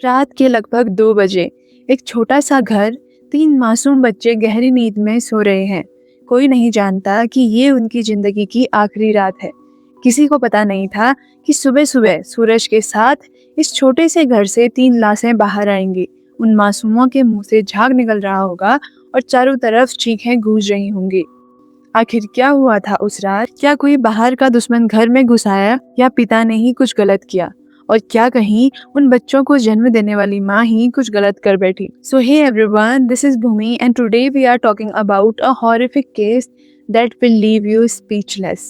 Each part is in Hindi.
रात के लगभग 2 बजे एक छोटा सा घर, 3 मासूम बच्चे गहरी नींद में सो रहे हैं। कोई नहीं जानता कि ये उनकी जिंदगी की आखिरी रात है। किसी को पता नहीं था कि सुबह सुबह सूरज के साथ इस छोटे से घर से 3 लाशें बाहर आएंगी। उन मासूमों के मुंह से झाग निकल रहा होगा और चारों तरफ चीखें गूंज रही होंगी। आखिर क्या हुआ था उस रात? क्या कोई बाहर का दुश्मन घर में घुस आया या पिता ने ही कुछ गलत किया? और क्या कहीं उन बच्चों को जन्म देने वाली माँ ही कुछ गलत कर बैठी? So hey everyone, this is Bhumi and today we are talking about a horrific case that will leave you speechless.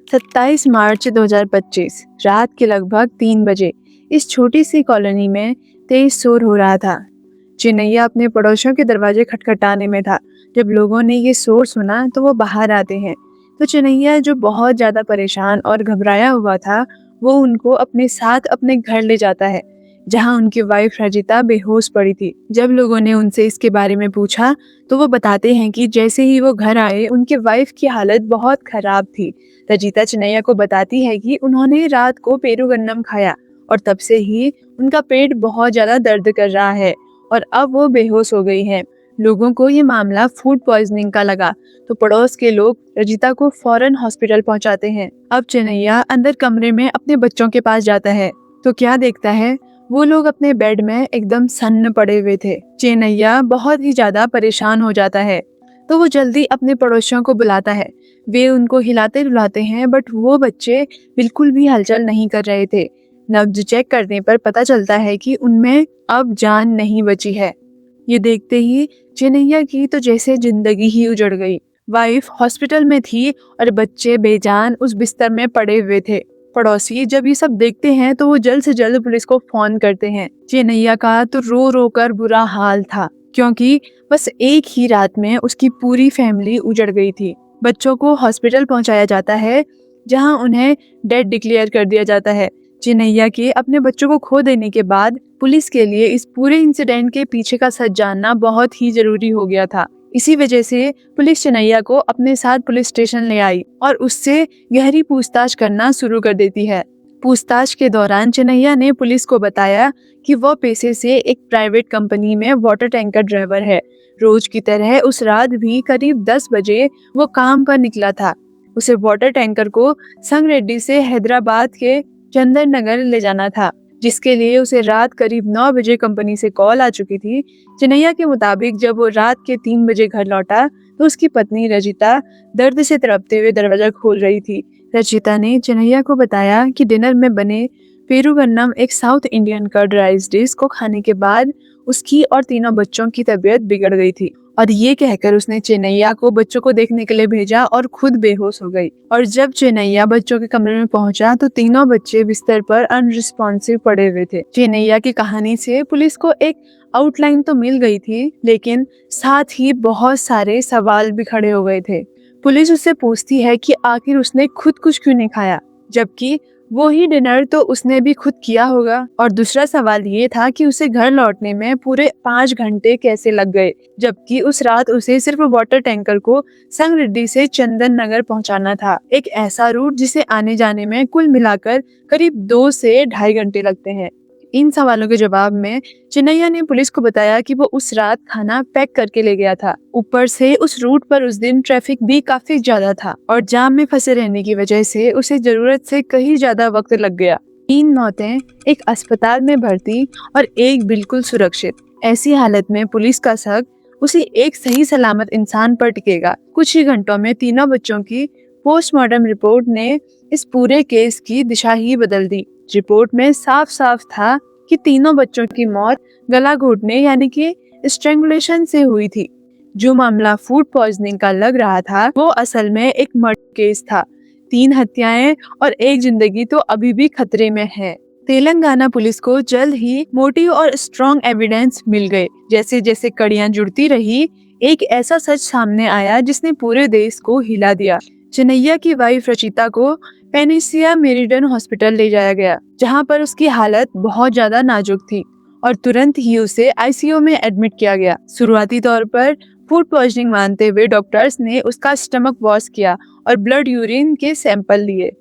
27 मार्च 2025 रात के लगभग 3 बजे इस छोटी सी कॉलोनी में तेज शोर हो रहा था। चिनैया अपने पड़ोसियों के दरवाजे खटखटाने में था। जब लोगों ने ये शोर सुना तो वो बाहर आते हैं तो चिनैया, जो बहुत ज्यादा परेशान और घबराया हुआ था, वो उनको अपने साथ अपने घर ले जाता है, जहां उनकी वाइफ रजिता बेहोश पड़ी थी। जब लोगों ने उनसे इसके बारे में पूछा तो वो बताते हैं कि जैसे ही वो घर आए उनके वाइफ की हालत बहुत खराब थी। रजिता चिनैया को बताती है कि उन्होंने रात को पेरूगन्नम खाया और तब से ही उनका पेट बहुत ज्यादा दर्द कर रहा है और अब वो बेहोश हो गई हैं। लोगों को ये मामला फूड पॉइजनिंग का लगा तो पड़ोस के लोग रजिता को फौरन हॉस्पिटल पहुंचाते हैं। अब चिनैया अंदर कमरे में अपने बच्चों के पास जाता है तो क्या देखता है? वो लोग अपने बेड में एकदम सन्न पड़े हुए थे। चिनैया बहुत ही ज्यादा परेशान हो जाता है तो वो जल्दी अपने पड़ोसियों को बुलाता है। वे उनको हिलाते रुलाते हैं बट वो बच्चे बिल्कुल भी हलचल नहीं कर रहे थे। नब्ज चेक करने पर पता चलता है कि उनमें अब जान नहीं बची है। ये देखते ही चिनैया की तो जैसे जिंदगी ही उजड़ गई। वाइफ हॉस्पिटल में थी और बच्चे बेजान उस बिस्तर में पड़े हुए थे। पड़ोसी जब ये सब देखते हैं तो वो जल्द से जल्द पुलिस को फोन करते हैं। चिनैया का तो रो रो कर बुरा हाल था, क्योंकि बस एक ही रात में उसकी पूरी फैमिली उजड़ गई थी। बच्चों को हॉस्पिटल पहुंचाया जाता है, जहां उन्हें डेड डिक्लेयर कर दिया जाता है। चिनैया के अपने बच्चों को खो देने के बाद पुलिस के लिए इस पूरे इंसिडेंट के पीछे का सच जानना बहुत ही जरूरी हो गया था। इसी वजह से पुलिस चिनैया को अपने साथ पुलिस स्टेशन ले आई और उससे गहरी पूछताछ करना शुरू कर देती है। पूछताछ के दौरान चिनैया ने पुलिस को बताया कि वो पेशे से एक प्राइवेट कंपनी में वाटर टैंकर ड्राइवर है। रोज की तरह उस रात भी करीब 10 बजे वो काम पर निकला था। उसे वाटर टैंकर को संगरेड्डी से हैदराबाद के चंदन नगर ले जाना था, जिसके लिए उसे रात करीब 9 बजे कंपनी से कॉल आ चुकी थी। चिनैया के मुताबिक जब वो रात के 3 बजे घर लौटा तो उसकी पत्नी रजिता दर्द से तड़पते हुए दरवाजा खोल रही थी। रजिता ने चिनैया को बताया कि डिनर में बने पेरूगन्नम, एक south Indian curd rice dish को खाने के बाद उसकी और तीनों बच्चों की तबीयत बिगड़ गई थी और ये कहकर उसने चिनैया को बच्चों को देखने के लिए भेजा और खुद बेहोश हो गई। और जब चिनैया बच्चों के कमरे में पहुंचा तो तीनों बच्चे बिस्तर पर अनरिस्पॉन्सिव पड़े हुए थे। चिनैया की कहानी से पुलिस को एक आउटलाइन तो मिल गई थी, लेकिन साथ ही बहुत सारे सवाल भी खड़े हो गए थे। पुलिस उससे पूछती है कि आखिर उसने खुद कुछ क्यों नहीं खाया, जबकि वो ही डिनर तो उसने भी खुद किया होगा। और दूसरा सवाल ये था कि उसे घर लौटने में पूरे 5 घंटे कैसे लग गए, जबकि उस रात उसे सिर्फ वाटर टैंकर को संगरेड्डी से चंदन नगर पहुंचाना था, एक ऐसा रूट जिसे आने जाने में कुल मिलाकर करीब 2 से 2.5 घंटे लगते हैं। इन सवालों के जवाब में चिनैया ने पुलिस को बताया कि वो उस रात खाना पैक करके ले गया था। ऊपर से उस रूट पर उस दिन ट्रैफिक भी काफी ज्यादा था और जाम में फंसे रहने की वजह से उसे जरूरत से कहीं ज्यादा वक्त लग गया। 3 मौतें, एक अस्पताल में भर्ती और एक बिल्कुल सुरक्षित। ऐसी हालत में पुलिस का शक उसी एक सही सलामत इंसान पर टिकेगा। कुछ ही घंटों में तीनों बच्चों की पोस्टमार्टम रिपोर्ट ने इस पूरे केस की दिशा ही बदल दी। रिपोर्ट में साफ साफ था कि तीनों बच्चों की मौत गला घोटने यानी कि स्ट्रैंगुलेशन से हुई थी। जो मामला फूड पॉइजनिंग का लग रहा था वो असल में एक मर्डर केस था। 3 हत्याएं और एक जिंदगी तो अभी भी खतरे में है। तेलंगाना पुलिस को जल्द ही मोटिव और स्ट्रॉन्ग एविडेंस मिल गए। जैसे जैसे कड़ियां जुड़ती रही, एक ऐसा सच सामने आया जिसने पूरे देश को हिला दिया। चिनैया की वाइफ रचिता को पेनिसिया मेरिडन हॉस्पिटल ले जाया गया, जहां पर उसकी हालत बहुत ज्यादा नाजुक थी और तुरंत ही उसे आईसीयू में एडमिट किया गया। शुरुआती तौर पर फूड पॉइजनिंग मानते हुए डॉक्टर्स ने उसका स्टमक वॉश किया और ब्लड यूरिन के सैंपल लिए।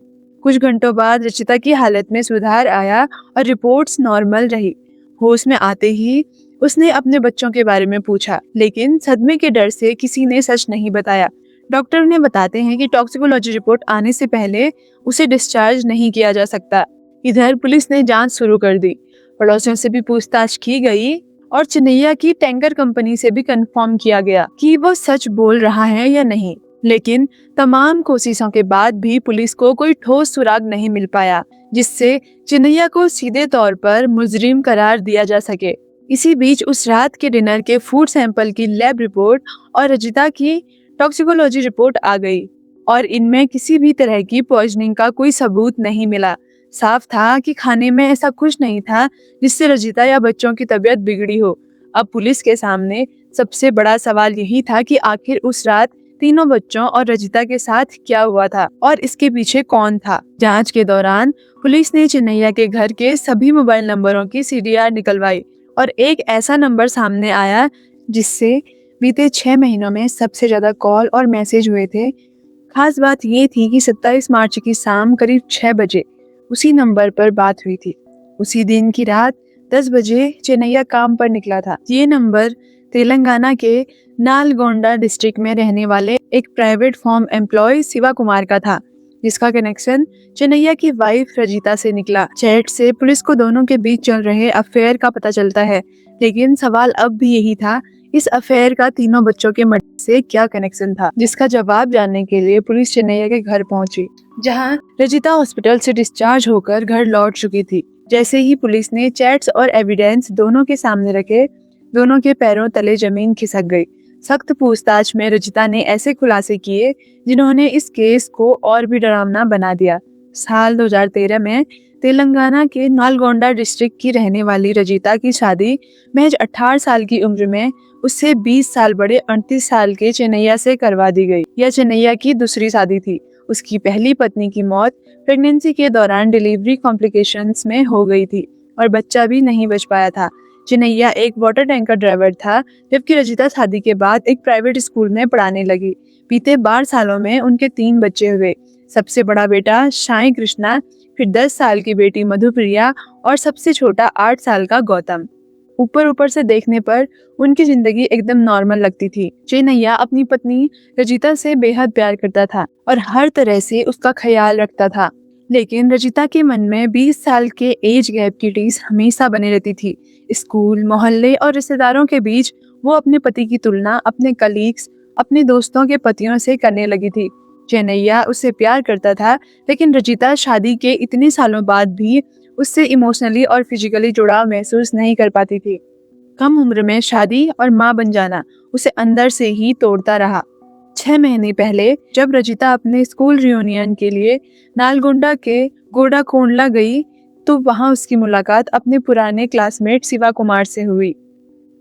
कुछ घंटों बाद रचिता की हालत में सुधार आया और रिपोर्ट्स नॉर्मल रही। होश में आते ही उसने अपने बच्चों के बारे में पूछा, लेकिन सदमे के डर से किसी ने सच नहीं बताया। डॉक्टर उन्हें बताते हैं कि टॉक्सिकोलॉजी रिपोर्ट आने से पहले उसे डिस्चार्ज नहीं किया जा सकता। इधर पुलिस ने जांच शुरू कर दी। पड़ोसियों से भी पूछताछ की गई और चिन्नैया की टैंकर कंपनी से भी कंफर्म किया गया कि वो सच बोल रहा है या नहीं। लेकिन तमाम कोशिशों के बाद भी पुलिस को कोई ठोस सुराग नहीं मिल पाया जिससे चिन्नैया को सीधे तौर पर मुजरिम करार दिया जा सके। इसी बीच उस रात के डिनर के फूड सैंपल की लैब रिपोर्ट और रजिता की टॉक्सिकोलॉजी रिपोर्ट आ गई और इनमें किसी भी तरह की पॉइजनिंग का कोई सबूत नहीं मिला। साफ था कि खाने में ऐसा कुछ नहीं था जिससे रजिता या बच्चों की तबीयत बिगड़ी हो। अब पुलिस के सामने सबसे बड़ा सवाल यही था कि आखिर उस रात तीनों बच्चों और रजिता के साथ क्या हुआ था और इसके पीछे कौन था। जांच के दौरान पुलिस ने चिन्नैया के घर के सभी मोबाइल नंबरों की CDR निकलवाई और एक ऐसा नंबर सामने आया जिससे बीते 6 महीनों में सबसे ज्यादा कॉल और मैसेज हुए थे। खास बात ये थी कि 27 मार्च की शाम करीब 6 बजे उसी नंबर पर बात हुई थी। उसी दिन की रात 10 बजे चिन्नैया काम पर निकला था। ये नंबर तेलंगाना के नालगोंडा डिस्ट्रिक्ट में रहने वाले एक private firm employee Shiva Kumar का था, जिसका कनेक्शन चिन्नैया की वाइफ रजिता से निकला। चैट से पुलिस को दोनों के बीच चल रहे अफेयर का पता चलता है, लेकिन सवाल अब भी यही था, इस अफेयर का तीनों बच्चों के मर्डर से क्या कनेक्शन था, जिसका जवाब जानने के लिए पुलिस चिन्नैया के घर पहुंची, जहां रजिता हॉस्पिटल से डिस्चार्ज होकर घर लौट चुकी थी। जैसे ही पुलिस ने चैट्स और एविडेंस दोनों के सामने रखे, दोनों के पैरों तले जमीन खिसक गई। सख्त पूछताछ में रजिता ने ऐसे खुलासे किए जिन्होंने इस केस को और भी डरावना बना दिया। साल 2013 में तेलंगाना के नालगोंडा डिस्ट्रिक्ट की रहने वाली रजिता की शादी महज 18 साल की उम्र में उससे 20 साल बड़े 38 साल के चिन्नैया से करवा दी गई। यह चिन्नैया की दूसरी शादी थी। उसकी पहली पत्नी की मौत प्रेगनेंसी के दौरान डिलीवरी कॉम्प्लिकेशंस में हो गई थी और बच्चा भी नहीं बच पाया था। चिन्नैया एक वाटर टैंकर ड्राइवर था, जबकि रजिता शादी के बाद एक प्राइवेट स्कूल में पढ़ाने लगी। बीते 12 सालों में उनके 3 बच्चे हुए। सबसे बड़ा बेटा साई कृष्णा, फिर 10 साल की बेटी मधुप्रिया और सबसे छोटा 8 साल का गौतम। ऊपर से देखने पर उनकी जिंदगी एकदम नॉर्मल लगती थी। चिन्नैया अपनी पत्नी रजिता से बेहद प्यार करता था और हर तरह से उसका ख्याल रखता था, लेकिन रजिता के मन में 20 साल के एज गैप की टीस हमेशा बनी रहती थी। स्कूल, मोहल्ले और रिश्तेदारों के बीच वो अपने पति की तुलना अपने कलीग्स, अपने दोस्तों के पतियों से करने लगी थी। चिन्नैया उससे प्यार करता था, लेकिन रजिता शादी के इतने सालों बाद भी उससे इमोशनली और फिजिकली जुड़ाव महसूस नहीं कर पाती थी। कम उम्र में शादी और माँ बन जाना उसे अंदर से ही तोड़ता रहा। 6 महीने पहले जब रजिता अपने स्कूल रियूनियन के लिए नालगोंडा के गोडाकोंडला गई, तो वहां उसकी मुलाकात अपने पुराने क्लासमेट शिवा कुमार से हुई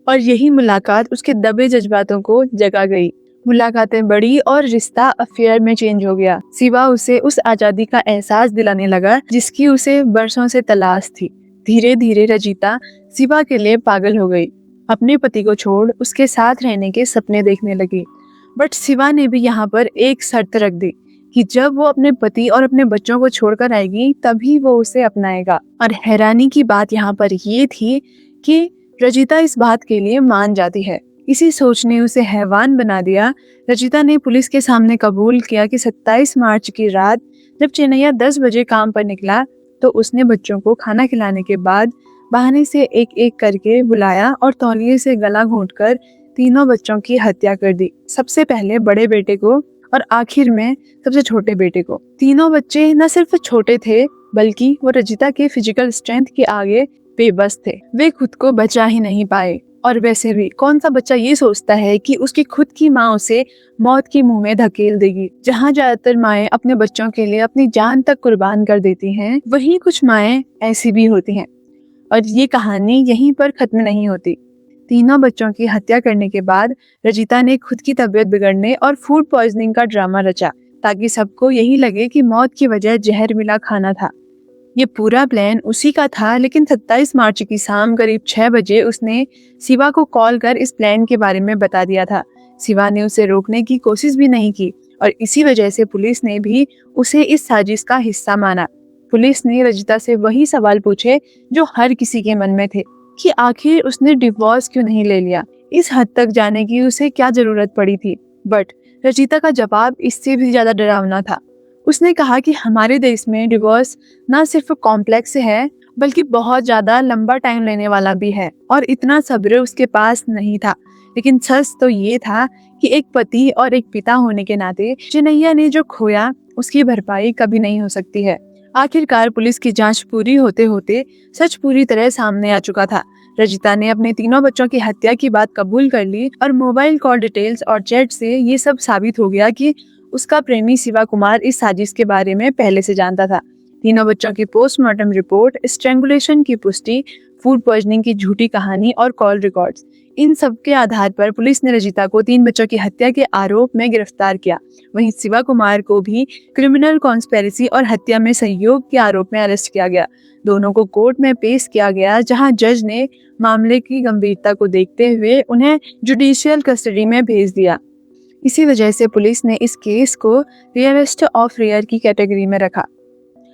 और यही मुलाकात उसके दबे जज्बातों को जगा गई। मुलाकातें बढ़ी और रिश्ता अफेयर में चेंज हो गया। शिवा उसे उस आजादी का एहसास दिलाने लगा जिसकी उसे बरसों से तलाश थी। धीरे धीरे रजिता शिवा के लिए पागल हो गई। अपने पति को छोड़ उसके साथ रहने के सपने देखने लगी। बट शिवा ने भी यहाँ पर एक शर्त रख दी कि जब वो अपने पति और अपने बच्चों को छोड़कर आएगी तभी वो उसे अपनाएगा। और हैरानी की बात यहाँ पर ये थी कि रजिता इस बात के लिए मान जाती है। इसी सोच ने उसे हैवान बना दिया। रजिता ने पुलिस के सामने कबूल किया कि 27 मार्च की रात जब चिन्नैया 10 बजे काम पर निकला तो उसने बच्चों को खाना खिलाने के बाद बहाने से एक एक करके बुलाया और तौलिए से गला घोंटकर तीनों बच्चों की हत्या कर दी। सबसे पहले बड़े बेटे को और आखिर में सबसे छोटे बेटे को। तीनों बच्चे न सिर्फ छोटे थे बल्कि वो रजिता के फिजिकल स्ट्रेंथ के आगे बेबस थे। वे खुद को बचा ही नहीं पाए। और वैसे भी कौन सा बच्चा ये सोचता है कि उसकी खुद की माँ उसे मौत के मुंह में धकेल देगी। जहाँ ज्यादातर माएँ अपने बच्चों के लिए अपनी जान तक कुर्बान कर देती हैं, वहीं कुछ माएँ ऐसी भी होती हैं। और ये कहानी यहीं पर खत्म नहीं होती। तीनों बच्चों की हत्या करने के बाद रजिता ने खुद की तबीयत बिगड़ने और फूड पॉइजनिंग का ड्रामा रचा ताकि सबको यही लगे कि मौत की वजह जहर मिला खाना था। ये पूरा प्लान उसी का था, लेकिन 27 मार्च की शाम करीब 6 बजे उसने शिवा को कॉल कर इस प्लान के बारे में बता दिया था। शिवा ने उसे रोकने की कोशिश भी नहीं की और इसी वजह से पुलिस ने भी उसे इस साजिश का हिस्सा माना। पुलिस ने रजिता से वही सवाल पूछे जो हर किसी के मन में थे, कि आखिर उसने डिवोर्स क्यों नहीं ले लिया, इस हद तक जाने की उसे क्या जरूरत पड़ी थी। बट रचिता का जवाब इससे भी ज्यादा डरावना था। उसने कहा कि हमारे देश में डिवोर्स ना सिर्फ कॉम्प्लेक्स है बल्कि बहुत ज्यादा लंबा टाइम लेने वाला भी है, और इतना सब्र उसके पास नहीं था। लेकिन सच तो ये था कि एक पति और एक पिता होने के नाते चिन्नैया ने जो खोया उसकी भरपाई कभी नहीं हो सकती है। आखिरकार पुलिस की जांच पूरी होते होते सच पूरी तरह सामने आ चुका था। रजिता ने अपने तीनों बच्चों की हत्या की बात कबूल कर ली और मोबाइल कॉल डिटेल्स और चैट से ये सब साबित हो गया कि उसका प्रेमी शिवा कुमार इस साजिश के बारे में पहले से जानता था। तीनों बच्चों की पोस्टमार्टम रिपोर्ट, स्ट्रैंगुलेशन की पुष्टि, फूड पॉइजनिंग की झूठी कहानी और कॉल रिकॉर्ड्स, इन सब के आधार पर पुलिस ने रजिता को 3 बच्चों की हत्या के आरोप में गिरफ्तार किया। वहीं शिवा कुमार को भी क्रिमिनल कॉन्स्पिरेसी और हत्या में सहयोग के आरोप में अरेस्ट किया गया। दोनों को कोर्ट में पेश किया गया, जहां जज ने मामले की गंभीरता को देखते हुए उन्हें जुडिशियल कस्टडी में भेज दिया। इसी वजह से पुलिस ने इस केस को रेयरेस्ट ऑफ रेयर की कैटेगरी में रखा।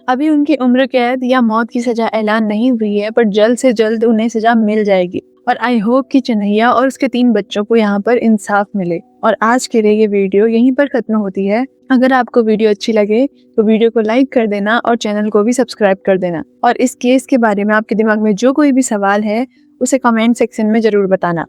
अभी उनकी उम्र कैद या मौत की सजा ऐलान नहीं हुई है, पर जल्द से जल्द उन्हें सजा मिल जाएगी। और आई होप कि चिन्नैया और उसके 3 बच्चों को यहाँ पर इंसाफ मिले। और आज के लिए ये वीडियो यहीं पर खत्म होती है। अगर आपको वीडियो अच्छी लगे तो वीडियो को लाइक कर देना और चैनल को भी सब्सक्राइब कर देना। और इस केस के बारे में आपके दिमाग में जो कोई भी सवाल है उसे कमेंट सेक्शन में जरूर बताना।